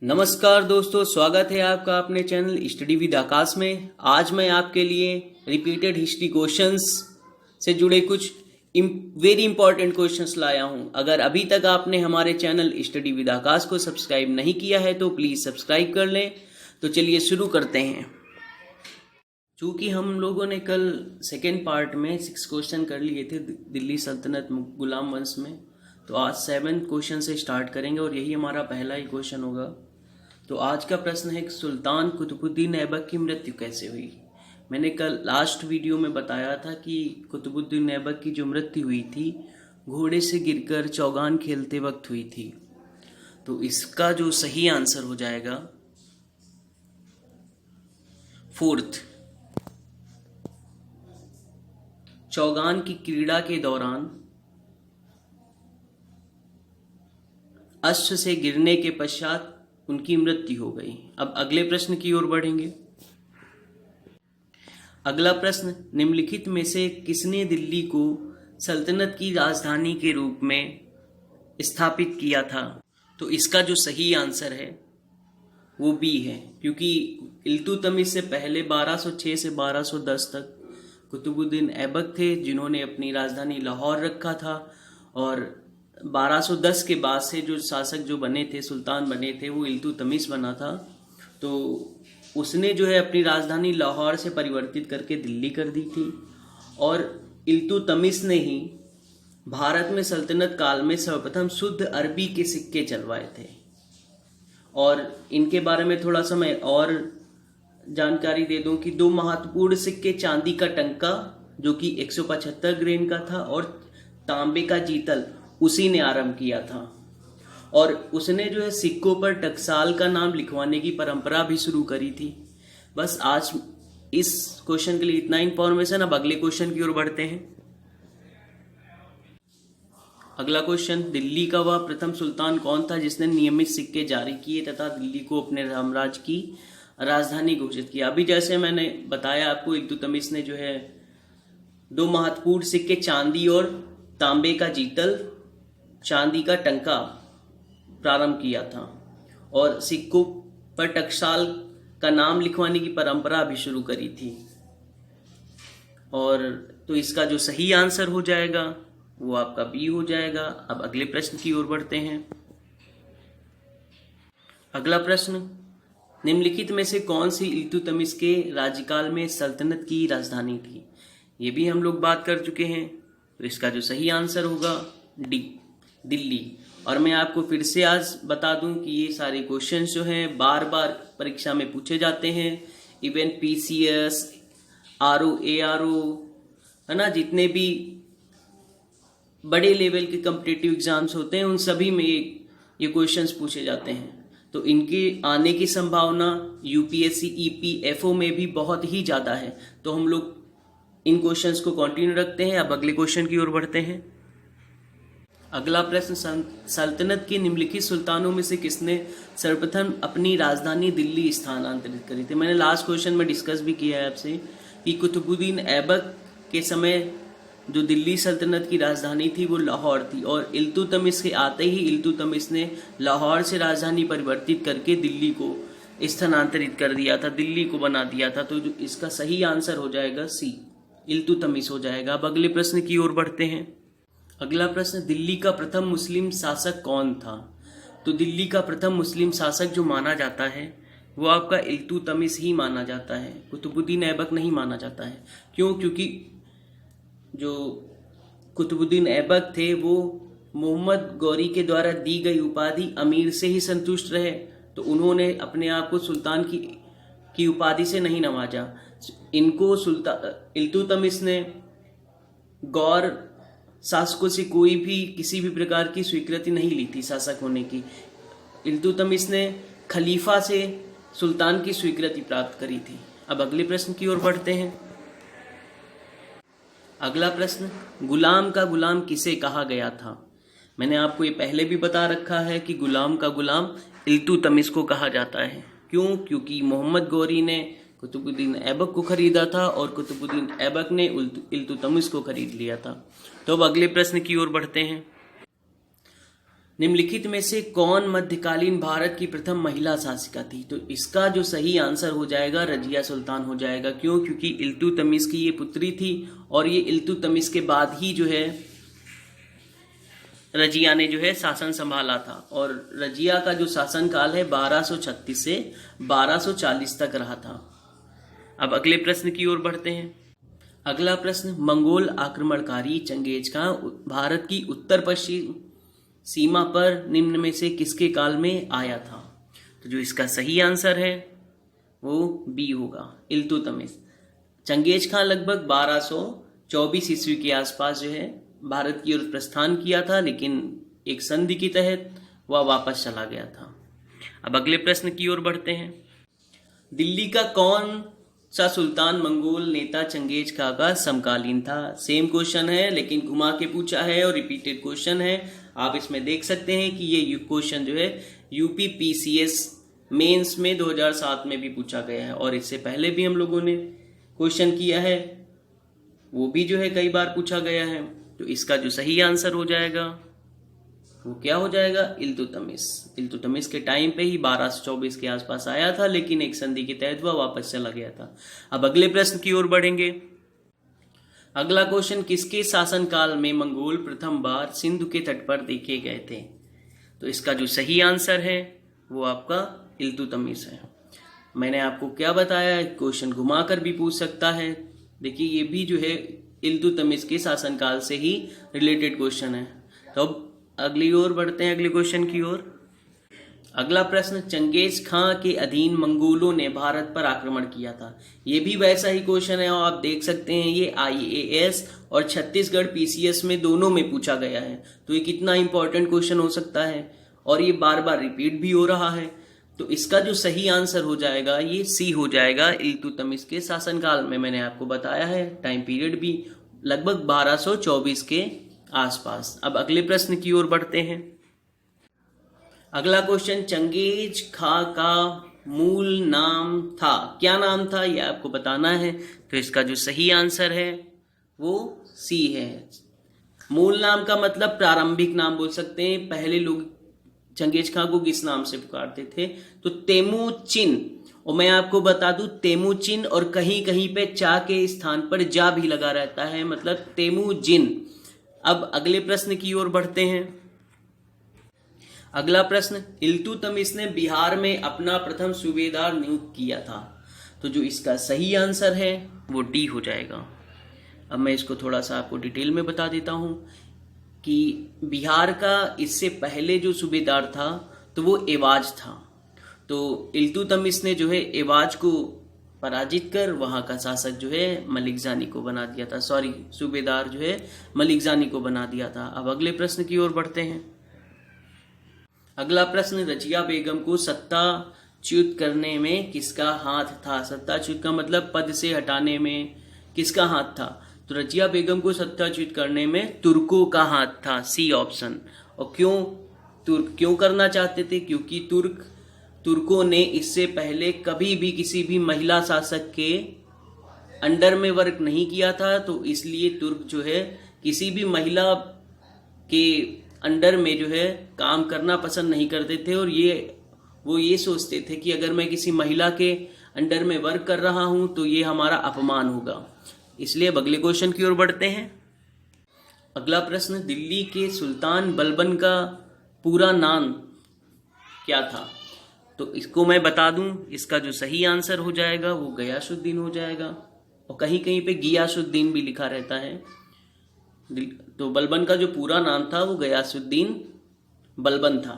नमस्कार दोस्तों, स्वागत है आपका अपने चैनल स्टडी विद आकाश में। आज मैं आपके लिए रिपीटेड हिस्ट्री क्वेश्चंस से जुड़े कुछ वेरी इंपॉर्टेंट क्वेश्चंस लाया हूं। अगर अभी तक आपने हमारे चैनल स्टडी विद आकाश को सब्सक्राइब नहीं किया है तो प्लीज़ सब्सक्राइब कर लें। तो चलिए शुरू करते हैं। चूँकि हम लोगों ने कल सेकेंड पार्ट में 6 क्वेश्चन कर लिए थे दिल्ली सल्तनत गुलाम वंश में, तो आज 7 क्वेश्चन से स्टार्ट करेंगे और यही हमारा पहला ही क्वेश्चन होगा। तो आज का प्रश्न है कि सुल्तान कुतुबुद्दीन ऐबक की मृत्यु कैसे हुई। मैंने कल लास्ट वीडियो में बताया था कि कुतुबुद्दीन ऐबक की जो मृत्यु हुई थी घोड़े से गिरकर चौगान खेलते वक्त हुई थी। तो इसका जो सही आंसर हो जाएगा फोर्थ, चौगान की क्रीड़ा के दौरान अश्व से गिरने के पश्चात उनकी मृत्यु हो गई। अब अगले प्रश्न की ओर बढ़ेंगे। अगला प्रश्न, निम्नलिखित में से किसने दिल्ली को सल्तनत की राजधानी के रूप में स्थापित किया था। तो इसका जो सही आंसर है वो बी है, क्योंकि इल्तुतमिश से पहले 1206 से 1210 तक कुतुबुद्दीन ऐबक थे जिन्होंने अपनी राजधानी लाहौर रखा था, और 1210 के बाद से जो शासक जो बने थे, सुल्तान बने थे, वो इल्तुतमिश बना था। तो उसने जो है अपनी राजधानी लाहौर से परिवर्तित करके दिल्ली कर दी थी, और इल्तुतमिश ने ही भारत में सल्तनत काल में सर्वप्रथम शुद्ध अरबी के सिक्के चलवाए थे। और इनके बारे में थोड़ा सा मैं और जानकारी दे दूं कि 2 महत्वपूर्ण सिक्के, चांदी का टंका जो कि 175 ग्रेन का था और तांबे का जीतल, उसी ने आरंभ किया था। और उसने जो है सिक्कों पर टकसाल का नाम लिखवाने की परंपरा भी शुरू करी थी। बस आज इस क्वेश्चन के लिए इतना इंफॉर्मेशन। अब अगले क्वेश्चन की ओर बढ़ते हैं। अगला क्वेश्चन, दिल्ली का वह प्रथम सुल्तान कौन था जिसने नियमित सिक्के जारी किए तथा दिल्ली को अपने साम्राज्य की राजधानी घोषित किया। अभी जैसे मैंने बताया आपको, इल्तुतमिश ने जो है 2 महत्वपूर्ण सिक्के, चांदी और तांबे का जीतल, चांदी का टंका प्रारंभ किया था, और सिक्कों पर टकसाल का नाम लिखवाने की परंपरा भी शुरू करी थी। और तो इसका जो सही आंसर हो जाएगा वो आपका बी हो जाएगा। अब अगले प्रश्न की ओर बढ़ते हैं। अगला प्रश्न, निम्नलिखित में से कौन सी इल्तुतमिश के राज्यकाल में सल्तनत की राजधानी थी। ये भी हम लोग बात कर चुके हैं। तो इसका जो सही आंसर होगा डी, दिल्ली। और मैं आपको फिर से आज बता दूं कि ये सारे क्वेश्चंस जो हैं बार बार परीक्षा में पूछे जाते हैं। इवन पीसीएस, आरओ, एआरओ, है ना, जितने भी बड़े लेवल के कॉम्पिटिटिव एग्जाम्स होते हैं उन सभी में ये क्वेश्चंस पूछे जाते हैं। तो इनके आने की संभावना यूपीएससी, ईपीएफओ में भी बहुत ही ज़्यादा है। तो हम लोग इन क्वेश्चंस को कंटिन्यू रखते हैं। अब अगले क्वेश्चन की ओर बढ़ते हैं। अगला प्रश्न, सल्तनत के निम्नलिखित सुल्तानों में से किसने सर्वप्रथम अपनी राजधानी दिल्ली स्थानांतरित करी थी। मैंने लास्ट क्वेश्चन में डिस्कस भी किया है आपसे कि कुतुबुद्दीन ऐबक के समय जो दिल्ली सल्तनत की राजधानी थी वो लाहौर थी, और इल्तुतमिश के आते ही इल्तुतमिश ने लाहौर से राजधानी परिवर्तित करके दिल्ली को स्थानांतरित कर दिया था, दिल्ली को बना दिया था। तो इसका सही आंसर हो जाएगा सी, इल्तुतमिश हो जाएगा। अब अगले प्रश्न की ओर बढ़ते हैं। अगला प्रश्न, दिल्ली का प्रथम मुस्लिम शासक कौन था। तो दिल्ली का प्रथम मुस्लिम शासक जो माना जाता है वो आपका इल्तुतमिश ही माना जाता है, कुतुबुद्दीन ऐबक नहीं माना जाता है। क्यों? क्योंकि जो कुतुबुद्दीन ऐबक थे वो मोहम्मद गौरी के द्वारा दी गई उपाधि अमीर से ही संतुष्ट रहे, तो उन्होंने अपने आप को सुल्तान की उपाधि से नहीं नवाजा। इनको इल्तुतमिश ने गौर शासकों से कोई भी किसी भी प्रकार की स्वीकृति नहीं ली थी शासक होने की। इल्तुतमिश ने खलीफा से सुल्तान की स्वीकृति प्राप्त करी थी। अब अगले प्रश्न की ओर बढ़ते हैं। अगला प्रश्न, गुलाम का गुलाम किसे कहा गया था। मैंने आपको ये पहले भी बता रखा है कि गुलाम का गुलाम इल्तुतमिश को कहा जाता है। क्यों? क्योंकि मोहम्मद गौरी ने कुतुबुद्दीन ऐबक को खरीदा था और कुतुबुद्दीन ऐबक ने इल्तुतमिश को खरीद लिया था। तो अब अगले प्रश्न की ओर बढ़ते हैं। निम्नलिखित में से कौन मध्यकालीन भारत की प्रथम महिला शासिका थी? तो इसका जो सही आंसर हो जाएगा रजिया सुल्तान हो जाएगा। क्यों? क्योंकि इल्तुतमिश की ये पुत्री थी और ये इल्तुतमिश के बाद ही जो है रजिया ने जो है शासन संभाला था। और रजिया का जो शासन काल है 1236 से 1240 तक रहा था। अब अगले प्रश्न की ओर बढ़ते हैं। अगला प्रश्न, मंगोल आक्रमणकारी चंगेज खां भारत की उत्तर पश्चिम सीमा पर निम्न में से किसके काल में आया था? तो जो इसका सही आंसर है वो बी होगा, इल्तुतमिश। चंगेज खां लगभग 1224 ईस्वी के आसपास जो है भारत की ओर प्रस्थान किया था, लेकिन एक संधि के तहत वह वापस चला गया था। अब अगले प्रश्न की ओर बढ़ते हैं। दिल्ली का कौन सा सुल्तान मंगोल नेता चंगेज खां का समकालीन था? सेम क्वेश्चन है लेकिन घुमा के पूछा है और रिपीटेड क्वेश्चन है। आप इसमें देख सकते हैं कि ये क्वेश्चन जो है यूपी पीसीएस मेंस में 2007 में भी पूछा गया है और इससे पहले भी हम लोगों ने क्वेश्चन किया है, वो भी जो है कई बार पूछा गया है। तो इसका जो सही आंसर हो जाएगा वो क्या हो जाएगा? इल्तुतमिश। इल्तुतमिश के टाइम पे ही 1224 के आसपास आया था, लेकिन एक संधि के तहत वह वापस चला गया था। अब अगले प्रश्न की ओर बढ़ेंगे। अगला क्वेश्चन, किसके शासनकाल में मंगोल प्रथम बार सिंधु के तट पर देखे गए थे? तो इसका जो सही आंसर है वो आपका इल्तुतमिश है। मैंने आपको क्या बताया, क्वेश्चन घुमाकर भी पूछ सकता है। देखिए ये भी जो है इल्तुतमिश के शासनकाल से ही रिलेटेड क्वेश्चन है। तो अब अगली ओर बढ़ते हैं, अगले क्वेश्चन की ओर। अगला प्रश्न, चंगेज खां के अधीन मंगोलों ने भारत पर आक्रमण किया था। ये भी वैसा ही क्वेश्चन है और आप देख सकते हैं ये आईएएस और छत्तीसगढ़ पीसीएस में दोनों में पूछा गया है। तो ये कितना इंपॉर्टेंट क्वेश्चन हो सकता है और ये बार बार रिपीट भी हो रहा है। तो इसका जो सही आंसर हो जाएगा ये सी हो जाएगा, इल्तुतमिश के शासनकाल में। मैंने आपको बताया है टाइम पीरियड भी लगभग 1224 के आसपास। अब अगले प्रश्न की ओर बढ़ते हैं। अगला क्वेश्चन, चंगेज खां का मूल नाम था, क्या नाम था ये आपको बताना है। तो इसका जो सही आंसर है वो सी है। मूल नाम का मतलब प्रारंभिक नाम बोल सकते हैं। पहले लोग चंगेज खां को किस नाम से पुकारते थे? तो तेमुचिन। और मैं आपको बता दूं तेमुचिन और कहीं कहीं पे चा के स्थान पर जा भी लगा रहता है, मतलब तेमुजिन। अब अगले प्रश्न की ओर बढ़ते हैं। अगला प्रश्न, इल्तुतमिश ने बिहार में अपना प्रथम सूबेदार नियुक्त किया था। तो जो इसका सही आंसर है वो डी हो जाएगा। अब मैं इसको थोड़ा सा आपको डिटेल में बता देता हूं कि बिहार का इससे पहले जो सूबेदार था तो वो एवाज था। तो इल्तुतमिश ने जो है एवाज को पराजित कर वहां का शासक जो है मलिक जानी को बना दिया था। सूबेदार जो है मलिक जानी को बना दिया था। अब अगले प्रश्न की ओर बढ़ते हैं। अगला प्रश्न, रजिया बेगम को सत्ताच्युत करने में किसका हाथ था? सत्ताच्युत का मतलब पद से हटाने में किसका हाथ था? तो रजिया बेगम को सत्ताच्युत करने में तुर्कों का हाथ था, सी ऑप्शन। और क्यों करना चाहते थे? क्योंकि तुर्कों ने इससे पहले कभी भी किसी भी महिला शासक के अंडर में वर्क नहीं किया था। तो इसलिए तुर्क जो है किसी भी महिला के अंडर में जो है काम करना पसंद नहीं करते थे और वो ये सोचते थे कि अगर मैं किसी महिला के अंडर में वर्क कर रहा हूं तो ये हमारा अपमान होगा। इसलिए अब अगले क्वेश्चन की ओर बढ़ते हैं। अगला प्रश्न, दिल्ली के सुल्तान बलबन का पूरा नाम क्या था? तो इसको मैं बता दूं, इसका जो सही आंसर हो जाएगा वो गयासुद्दीन हो जाएगा और कहीं कहीं पे गियासुद्दीन भी लिखा रहता है। तो बलबन का जो पूरा नाम था वो गयासुद्दीन बलबन था।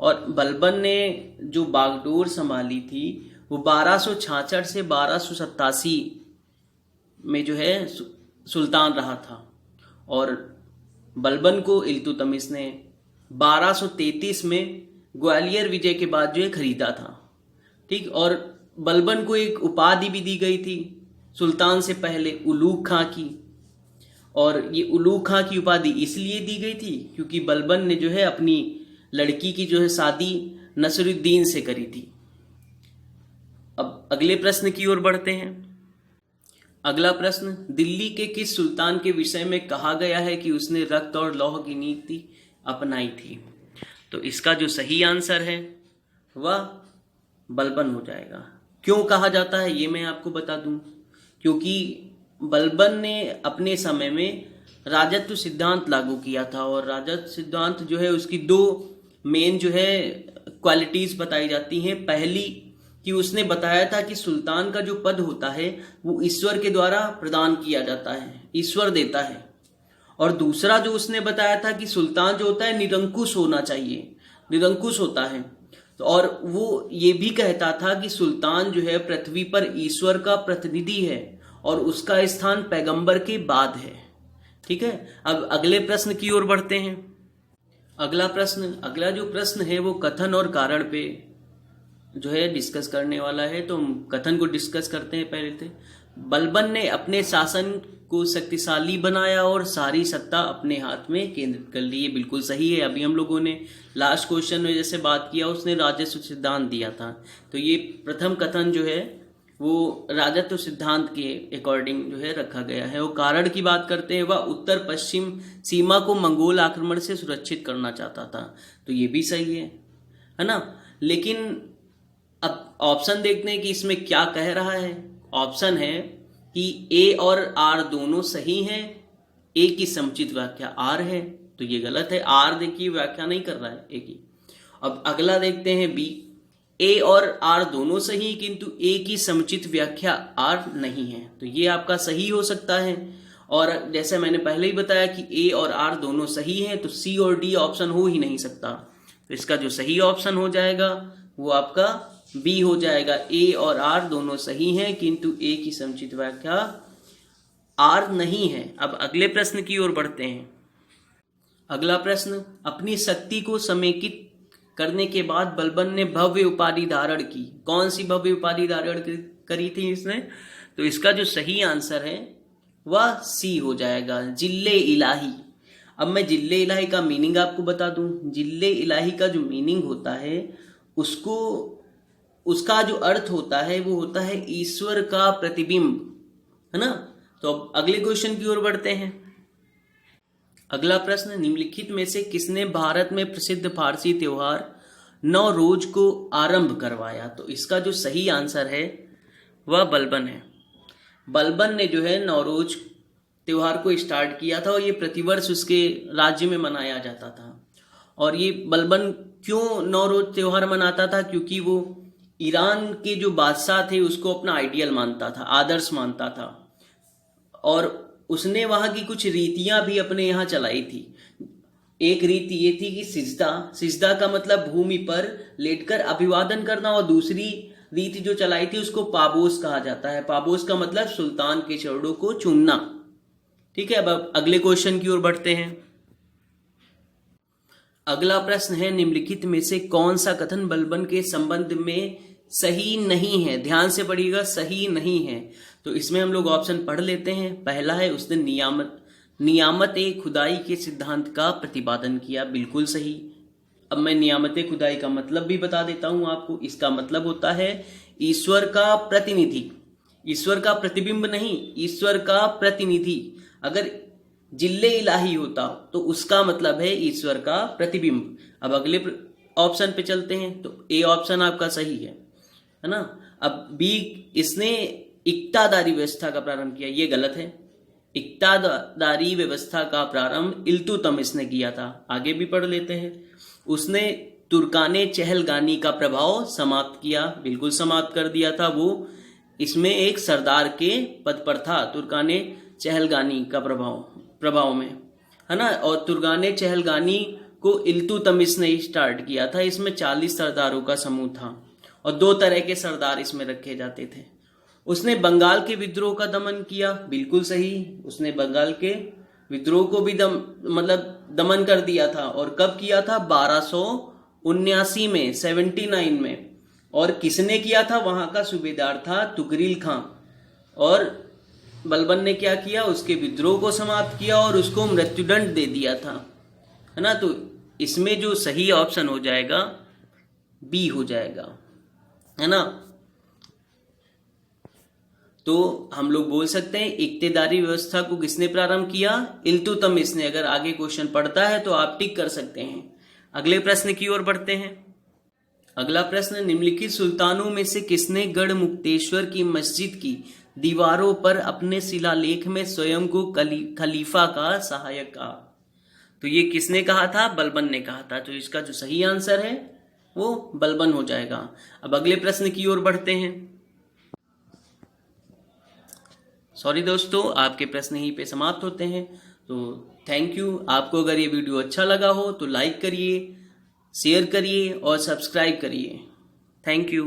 और बलबन ने जो बागडोर संभाली थी वो 1266 से 1287 में जो है सुल्तान रहा था। और बलबन को इल्तुतमिश ने 1233 में ग्वालियर विजय के बाद जो है खरीदा था। ठीक, और बलबन को एक उपाधि भी दी गई थी सुल्तान से पहले, उलूग खां की। और ये उलूग खां की उपाधि इसलिए दी गई थी क्योंकि बलबन ने जो है अपनी लड़की की जो है शादी नसरुद्दीन से करी थी। अब अगले प्रश्न की ओर बढ़ते हैं। अगला प्रश्न, दिल्ली के किस सुल्तान के विषय में कहा गया है कि उसने रक्त और लौह की नीति अपनाई थी? तो इसका जो सही आंसर है वह बलबन हो जाएगा। क्यों कहा जाता है ये मैं आपको बता दूं, क्योंकि बलबन ने अपने समय में राजत्व सिद्धांत लागू किया था, और राजत्व सिद्धांत जो है उसकी दो मेन जो है क्वालिटीज बताई जाती हैं। पहली कि उसने बताया था कि सुल्तान का जो पद होता है वो ईश्वर के द्वारा प्रदान किया जाता है, ईश्वर देता है। और दूसरा जो उसने बताया था कि सुल्तान जो होता है निरंकुश होना चाहिए, निरंकुश होता है। तो और वो ये भी कहता था कि सुल्तान जो है पृथ्वी पर ईश्वर का प्रतिनिधि है और उसका स्थान पैगंबर के बाद है। ठीक है, अब अगले प्रश्न की ओर बढ़ते हैं। अगला जो प्रश्न है वो कथन और कारण पे जो है डिस्कस करने वाला है। तो हम कथन को डिस्कस करते हैं। पहले थे बलबन ने अपने शासन को शक्तिशाली बनाया और सारी सत्ता अपने हाथ में केंद्रित कर ली। ये बिल्कुल सही है। अभी हम लोगों ने लास्ट क्वेश्चन में जैसे बात किया, उसने राजस्व सिद्धांत दिया था, तो ये प्रथम कथन जो है वो राजत्व सिद्धांत के अकॉर्डिंग जो है रखा गया है। वो कारण की बात करते हैं, वह उत्तर पश्चिम सीमा को मंगोल आक्रमण से सुरक्षित करना चाहता था, तो ये भी सही है ना। लेकिन अब ऑप्शन देखते हैं कि इसमें क्या कह रहा है। ऑप्शन है कि ए और आर दोनों सही हैं, ए की समुचित व्याख्या आर है, तो ये गलत है। आर देखिए व्याख्या नहीं कर रहा है ए की। अब अगला देखते हैं बी, ए और आर दोनों सही किंतु ए की समुचित व्याख्या आर नहीं है, तो ये आपका सही हो सकता है। और जैसे मैंने पहले ही बताया कि ए और आर दोनों सही हैं, तो सी और डी ऑप्शन हो ही नहीं सकता। तो इसका जो सही ऑप्शन हो जाएगा वो आपका बी हो जाएगा। ए और आर दोनों सही हैं किंतु ए की समुचित व्याख्या आर नहीं है। अब अगले प्रश्न की ओर बढ़ते हैं। अगला प्रश्न, अपनी शक्ति को समेकित करने के बाद बलबन ने भव्य उपाधि धारण की। कौन सी भव्य उपाधि धारण करी थी इसने? तो इसका जो सही आंसर है वह सी हो जाएगा, जिल्ले इलाही। अब मैं जिल्ले इलाही का मीनिंग आपको बता दूं। जिल्ले इलाही का जो मीनिंग होता है उसका जो अर्थ होता है वो होता है ईश्वर का प्रतिबिंब, है ना। तो अब अगले क्वेश्चन की ओर बढ़ते हैं। अगला प्रश्न, निम्नलिखित में से किसने भारत में प्रसिद्ध फारसी त्योहार नवरोज को आरंभ करवाया? तो इसका जो सही आंसर है वह बलबन है। बलबन ने जो है नवरोज त्योहार को स्टार्ट किया था और ये प्रतिवर्ष उसके राज्य में मनाया जाता था। और ये बलबन क्यों नवरोज त्योहार मनाता था? क्योंकि वो ईरान के जो बादशाह थे उसको अपना आइडियल मानता था, आदर्श मानता था, और उसने वहां की कुछ रीतियां भी अपने यहाँ चलाई थी। एक रीति ये थी कि सिजदा का मतलब भूमि पर लेटकर अभिवादन करना, और दूसरी रीति जो चलाई थी उसको पाबोस कहा जाता है। पाबोस का मतलब सुल्तान के चरणों को चूमना। ठीक है, अब अगले क्वेश्चन की ओर बढ़ते हैं। अगला प्रश्न है, निम्नलिखित में से कौन सा कथन बलबन के संबंध में सही नहीं है? ध्यान से पढ़िएगा, सही नहीं है। तो इसमें हम लोग ऑप्शन पढ़ लेते हैं। पहला है, उसने नियामत खुदाई के सिद्धांत का प्रतिपादन किया, बिल्कुल सही। अब मैं नियामत खुदाई का मतलब भी बता देता हूं आपको। इसका मतलब होता है ईश्वर का प्रतिनिधि, ईश्वर का प्रतिबिंब नहीं, ईश्वर का प्रतिनिधि। अगर जिल्ले इलाही होता तो उसका मतलब है ईश्वर का प्रतिबिंब। अब अगले ऑप्शन पे चलते हैं। तो ए ऑप्शन आपका सही है ना। अब बी, इसने इक्तादारी व्यवस्था का प्रारंभ किया, ये गलत है। इक्तादारी व्यवस्था का प्रारंभ इल्तुतमिश ने किया था। आगे भी पढ़ लेते हैं। उसने तुर्काने चहलगानी का प्रभाव समाप्त किया, बिल्कुल समाप्त कर दिया था। वो इसमें एक सरदार के पद पर था, तुर्काने चहलगानी का प्रभाव में, है ना। और तुर्काने चहलगानी को इल्तुतमिश ने स्टार्ट किया था। इसमें 40 सरदारों का समूह था और 2 तरह के सरदार इसमें रखे जाते थे। उसने बंगाल के विद्रोह का दमन किया, बिल्कुल सही। उसने बंगाल के विद्रोह को भी दमन कर दिया था। और कब किया था? 1279 में, 79 में। और किसने किया था? वहां का सूबेदार था तुगरिल खां। और बलबन ने क्या किया? उसके विद्रोह को समाप्त किया और उसको मृत्युदंड दे दिया था, है ना। तो इसमें जो सही ऑप्शन हो जाएगा बी हो जाएगा, है ना। तो हम लोग बोल सकते हैं इक्तेदारी व्यवस्था को किसने प्रारंभ किया? इल्तुतमिश ने। अगर आगे क्वेश्चन पढ़ता है तो आप टिक कर सकते हैं। अगले प्रश्न की ओर बढ़ते हैं। अगला प्रश्न, निम्नलिखित सुल्तानों में से किसने गढ़ मुक्तेश्वर की मस्जिद की दीवारों पर अपने शिलालेख में स्वयं को खलीफा का सहायक कहा? तो ये किसने कहा था? बलबन ने कहा था। तो इसका जो सही आंसर है वो बलबन हो जाएगा। अब अगले प्रश्न की ओर बढ़ते हैं। सॉरी दोस्तों, आपके प्रश्न यहीं पे समाप्त होते हैं। तो थैंक यू। आपको अगर ये वीडियो अच्छा लगा हो तो लाइक करिए, शेयर करिए और सब्सक्राइब करिए। Thank you.